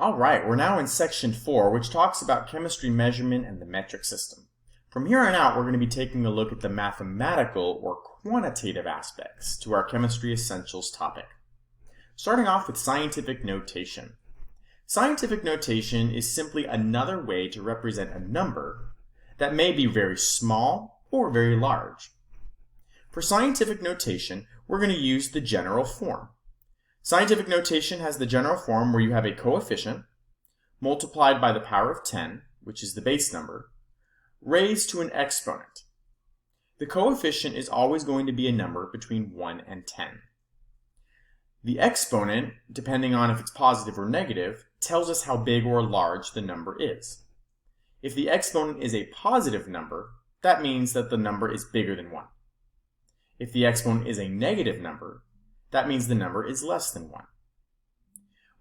All right, we're now in section 4, which talks about chemistry measurement and the metric system. From here on out, we're going to be taking a look at the mathematical or quantitative aspects to our chemistry essentials topic. Starting off with scientific notation. Scientific notation is simply another way to represent a number that may be very small or very large. For scientific notation, we're going to use the general form. Scientific notation has the general form where you have a coefficient multiplied by the power of 10, which is the base number, raised to an exponent. The coefficient is always going to be a number between 1 and 10. The exponent, depending on if it's positive or negative, tells us how big or large the number is. If the exponent is a positive number, that means that the number is bigger than 1. If the exponent is a negative number, that means the number is less than 1.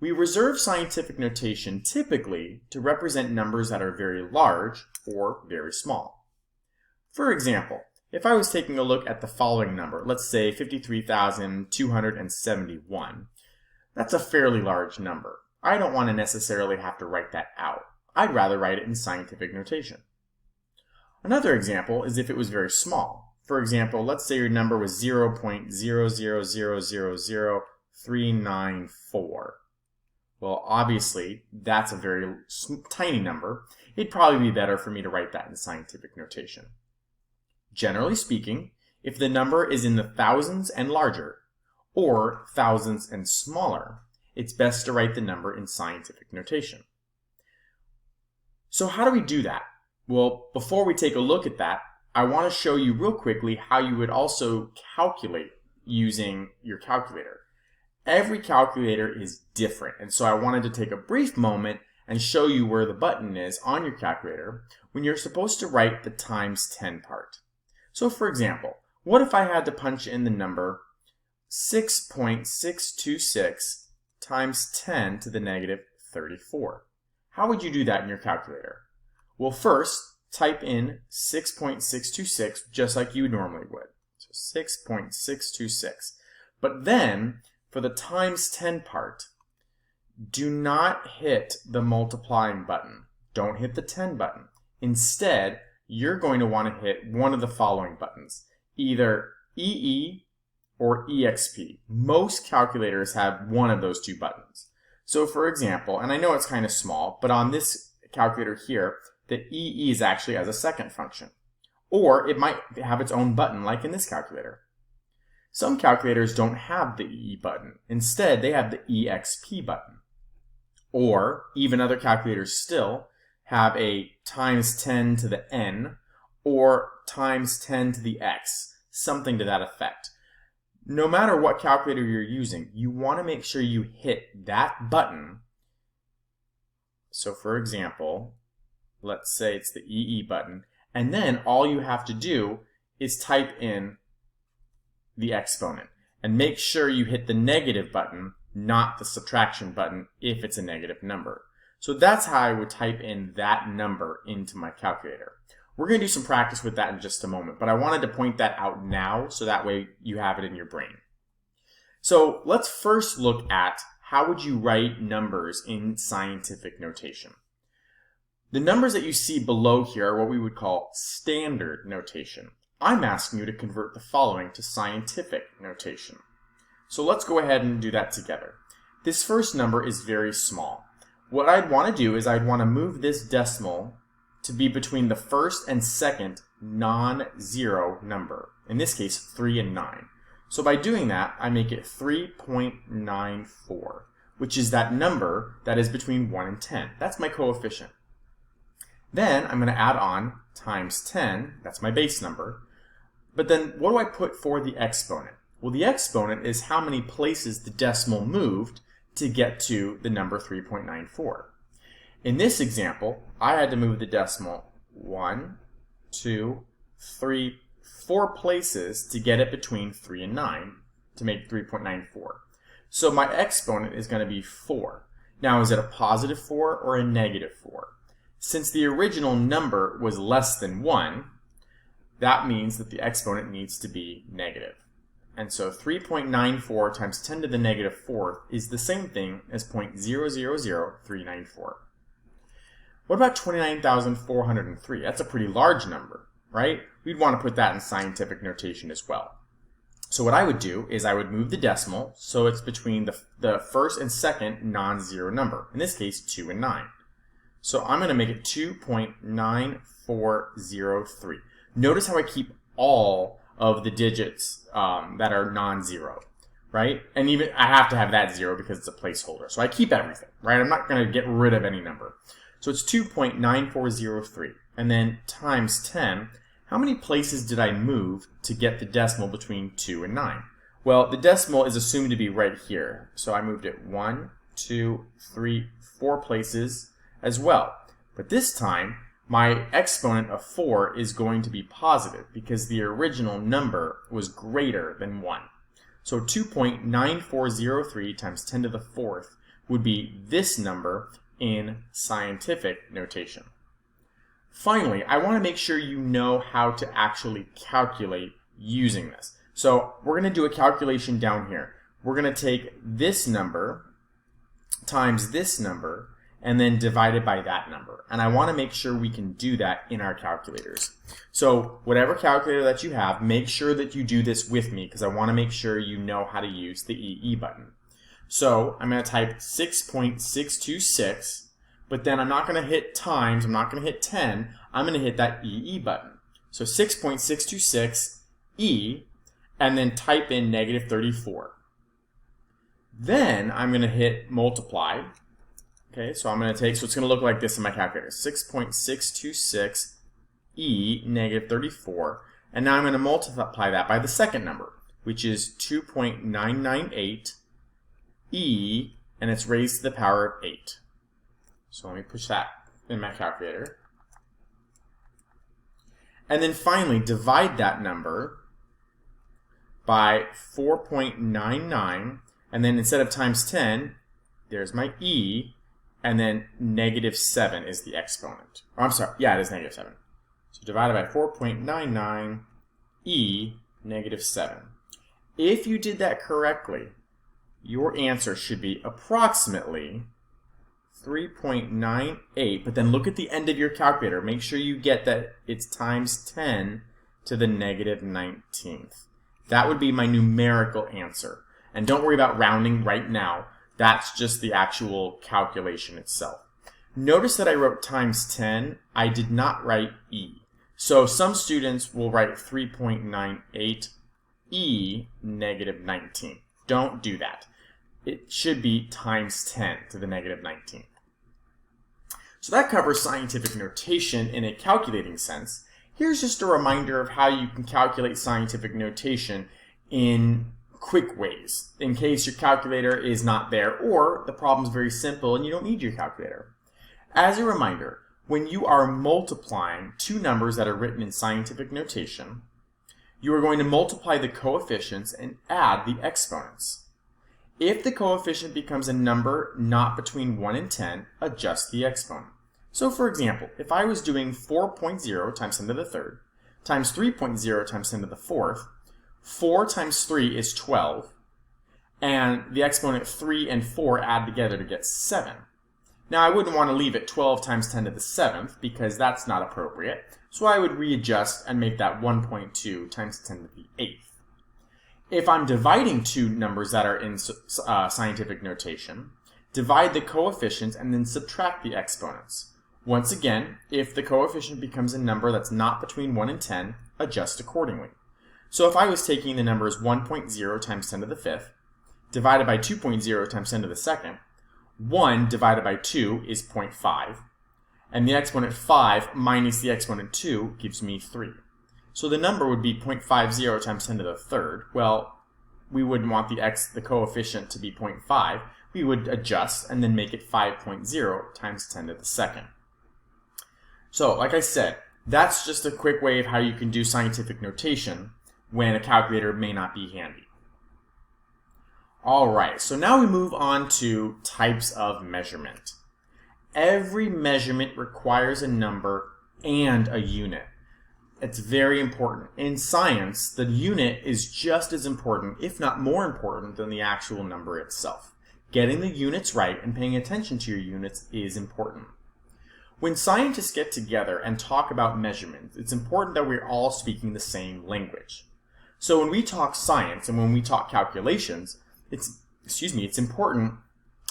We reserve scientific notation typically to represent numbers that are very large or very small. For example, if I was taking a look at the following number, let's say 53,271, that's a fairly large number. I don't want to necessarily have to write that out. I'd rather write it in scientific notation. Another example is if it was very small. For example, let's say your number was 0.0000394. Well, obviously, that's a very tiny number. It'd probably be better for me to write that in scientific notation. Generally speaking, if the number is in the thousands and larger, or thousands and smaller, it's best to write the number in scientific notation. So how do we do that? Well, before we take a look at that, I want to show you real quickly how you would also calculate using your calculator. Every calculator is different, and so I wanted to take a brief moment and show you where the button is on your calculator when you're supposed to write the times 10 part. So for example, what if I had to punch in the number 6.626 times 10 to the negative 34? How would you do that in your calculator? Well, first, type in 6.626 just like you normally would. So 6.626. But then, for the times 10 part, do not hit the multiplying button. Don't hit the 10 button. Instead, you're going to want to hit one of the following buttons, either EE or EXP. Most calculators have one of those two buttons. So for example, and I know it's kind of small, but on this calculator here, the EE is actually as a second function. Or it might have its own button like in this calculator. Some calculators don't have the EE button. Instead, they have the EXP button. Or, even other calculators still, have a times 10 to the N or times 10 to the X, something to that effect. No matter what calculator you're using, you want to make sure you hit that button. So for example, let's say it's the EE button, and then all you have to do is type in the exponent. And make sure you hit the negative button, not the subtraction button, if it's a negative number. So that's how I would type in that number into my calculator. We're going to do some practice with that in just a moment, but I wanted to point that out now so that way you have it in your brain. So let's first look at how would you write numbers in scientific notation. The numbers that you see below here are what we would call standard notation. I'm asking you to convert the following to scientific notation. So let's go ahead and do that together. This first number is very small. What I'd want to do is I'd want to move this decimal to be between the first and second non-zero number. In this case, 3 and 9. So by doing that, I make it 3.94, which is that number that is between 1 and 10. That's my coefficient. Then I'm going to add on times 10, that's my base number. But then what do I put for the exponent? Well, the exponent is how many places the decimal moved to get to the number 3.94. In this example, I had to move the decimal 1, 2, 3, 4 places to get it between 3 and 9 to make 3.94. So my exponent is going to be 4. Now, is it a positive 4 or a negative 4? Since the original number was less than 1, that means that the exponent needs to be negative. And so 3.94 times 10 to the negative 4th is the same thing as 0.000394. What about 29,403? That's a pretty large number, right? We'd want to put that in scientific notation as well. So what I would do is I would move the decimal so it's between the first and second non-zero number. In this case, 2 and 9. So I'm going to make it 2.9403. Notice how I keep all of the digits that are non-zero, right? And even I have to have that 0 because it's a placeholder. So I keep everything, right? I'm not going to get rid of any number. So it's 2.9403. And then times 10. How many places did I move to get the decimal between 2 and 9? Well, the decimal is assumed to be right here. So I moved it 1, 2, 3, 4 places as well. But this time, my exponent of 4 is going to be positive because the original number was greater than 1. So 2.9403 times 10 to the 4th would be this number in scientific notation. Finally, I want to make sure you know how to actually calculate using this. So we're going to do a calculation down here. We're going to take this number times this number and then divide it by that number. And I want to make sure we can do that in our calculators. So whatever calculator that you have, make sure that you do this with me because I want to make sure you know how to use the EE button. So I'm going to type 6.626, but then I'm not going to hit times, I'm not going to hit 10, I'm going to hit that EE button. So 6.626 E, and then type in negative 34. Then I'm going to hit multiply. Okay, so I'm going to take, so it's going to look like this in my calculator, 6.626 E negative 34, and now I'm going to multiply that by the second number, which is 2.998 E, and it's raised to the power of 8. So let me push that in my calculator. And then finally, divide that number by 4.99, and then instead of times 10, there's my E, and then negative 7 is the exponent. Oh, I'm sorry, yeah, it is negative 7. So divided by 4.99, E, negative 7. If you did that correctly, your answer should be approximately 3.98, but then look at the end of your calculator. Make sure you get that it's times 10 to the negative 19th. That would be my numerical answer. And don't worry about rounding right now. That's just the actual calculation itself. Notice that I wrote times 10. I did not write E. So some students will write 3.98 E negative 19. Don't do that. It should be times 10 to the negative 19th. So that covers scientific notation in a calculating sense. Here's just a reminder of how you can calculate scientific notation in quick ways, in case your calculator is not there or the problem's very simple and you don't need your calculator. As a reminder, when you are multiplying two numbers that are written in scientific notation, you are going to multiply the coefficients and add the exponents. If the coefficient becomes a number not between 1 and 10, adjust the exponent. So for example, if I was doing 4.0 times 10 to the third times 3.0 times 10 to the fourth, 4 times 3 is 12, and the exponent 3 and 4 add together to get 7. Now I wouldn't want to leave it 12 times 10 to the 7th because that's not appropriate, so I would readjust and make that 1.2 times 10 to the 8th. If I'm dividing two numbers that are in scientific notation, divide the coefficients and then subtract the exponents. Once again, if the coefficient becomes a number that's not between 1 and 10, adjust accordingly. So if I was taking the numbers 1.0 times 10 to the 5th, divided by 2.0 times 10 to the 2nd, 1 divided by 2 is 0.5, and the exponent 5 minus the exponent 2 gives me 3. So the number would be 0.50 times 10 to the third. Well, we wouldn't want the coefficient to be 0.5. We would adjust and then make it 5.0 times 10 to the second. So, like I said, that's just a quick way of how you can do scientific notation when a calculator may not be handy. Alright, so now we move on to types of measurement. Every measurement requires a number and a unit. It's very important. In science, the unit is just as important, if not more important, than the actual number itself. Getting the units right and paying attention to your units is important. When scientists get together and talk about measurements, it's important that we're all speaking the same language. So when we talk science and when we talk calculations, it's important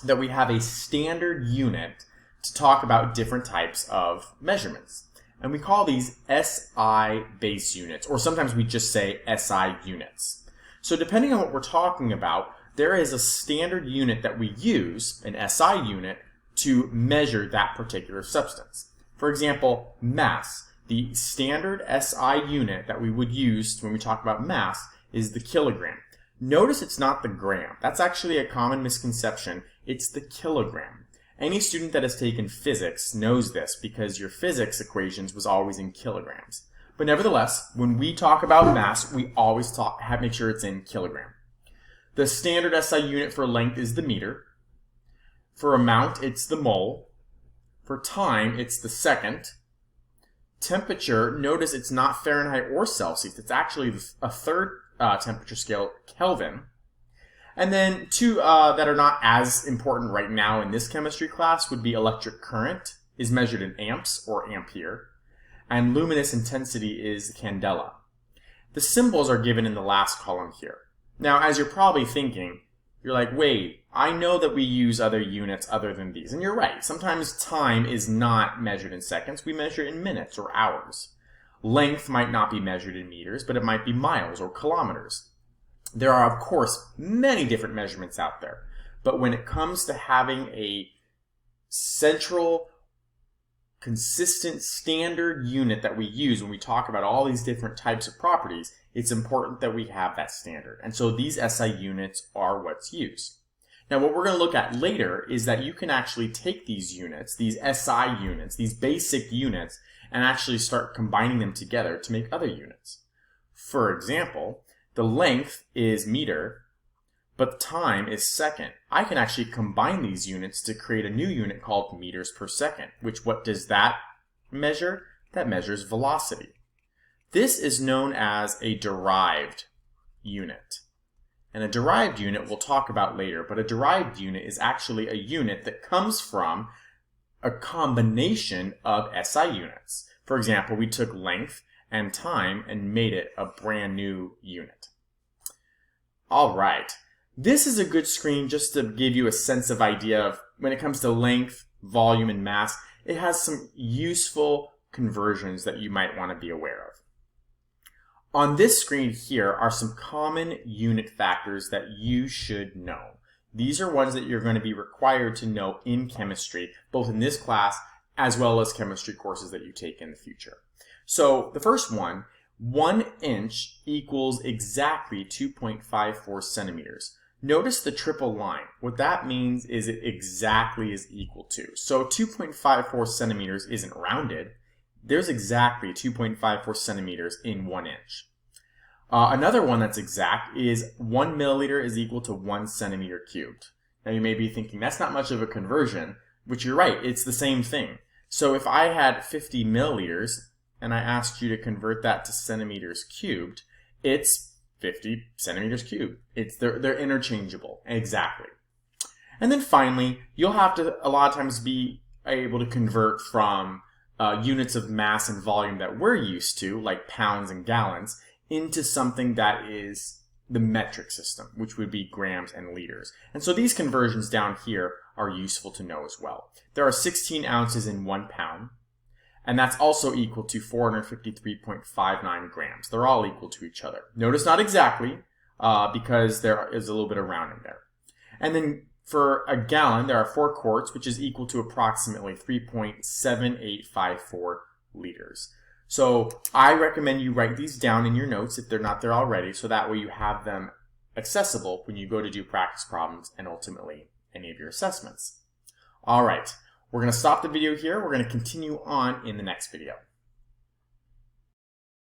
that we have a standard unit to talk about different types of measurements. And we call these SI base units, or sometimes we just say SI units. So depending on what we're talking about, there is a standard unit that we use, an SI unit, to measure that particular substance. For example, mass. The standard SI unit that we would use when we talk about mass is the kilogram. Notice it's not the gram. That's actually a common misconception. It's the kilogram. Any student that has taken physics knows this because your physics equations was always in kilograms. But nevertheless, when we talk about mass, we always make sure it's in kilogram. The standard SI unit for length is the meter. For amount, it's the mole. For time, it's the second. Temperature, notice it's not Fahrenheit or Celsius. It's actually a third temperature scale, Kelvin. And then two that are not as important right now in this chemistry class would be electric current, is measured in amps or ampere, and luminous intensity is candela. The symbols are given in the last column here. Now, as you're probably thinking, you're like, wait, I know that we use other units other than these. And you're right. Sometimes time is not measured in seconds. We measure in minutes or hours. Length might not be measured in meters, but it might be miles or kilometers. There are, of course, many different measurements out there. But when it comes to having a central, consistent, standard unit that we use when we talk about all these different types of properties, it's important that we have that standard. And so these SI units are what's used. Now, what we're going to look at later is that you can actually take these units, these SI units, these basic units, and actually start combining them together to make other units. For example, the length is meter, but time is second. I can actually combine these units to create a new unit called meters per second, which what does that measure? That measures velocity. This is known as a derived unit. And a derived unit we'll talk about later, but a derived unit is actually a unit that comes from a combination of SI units. For example, we took length and time and made it a brand new unit. All right. This is a good screen just to give you a sense of idea of when it comes to length, volume, and mass. It has some useful conversions that you might want to be aware of. On this screen here are some common unit factors that you should know. These are ones that you're going to be required to know in chemistry, both in this class as well as chemistry courses that you take in the future. So the first one, 1 inch equals exactly 2.54 centimeters. Notice the triple line. What that means is it exactly is equal to. So 2.54 centimeters isn't rounded. There's exactly 2.54 centimeters in 1 inch. Another one that's exact is 1 milliliter is equal to 1 centimeter cubed. Now you may be thinking that's not much of a conversion, which you're right, it's the same thing. So if I had 50 milliliters and I asked you to convert that to centimeters cubed, it's 50 centimeters cubed. They're interchangeable, exactly. And then finally, you'll have to a lot of times be able to convert from units of mass and volume that we're used to, like pounds and gallons, into something that is the metric system, which would be grams and liters. And so these conversions down here are useful to know as well. There are 16 ounces in 1 pound, and that's also equal to 453.59 grams. They're all equal to each other. Notice not exactly, because there is a little bit of rounding there. And then for a gallon, there are 4 quarts, which is equal to approximately 3.7854 liters. So I recommend you write these down in your notes if they're not there already, so that way you have them accessible when you go to do practice problems and ultimately any of your assessments. All right, we're going to stop the video here. We're going to continue on in the next video.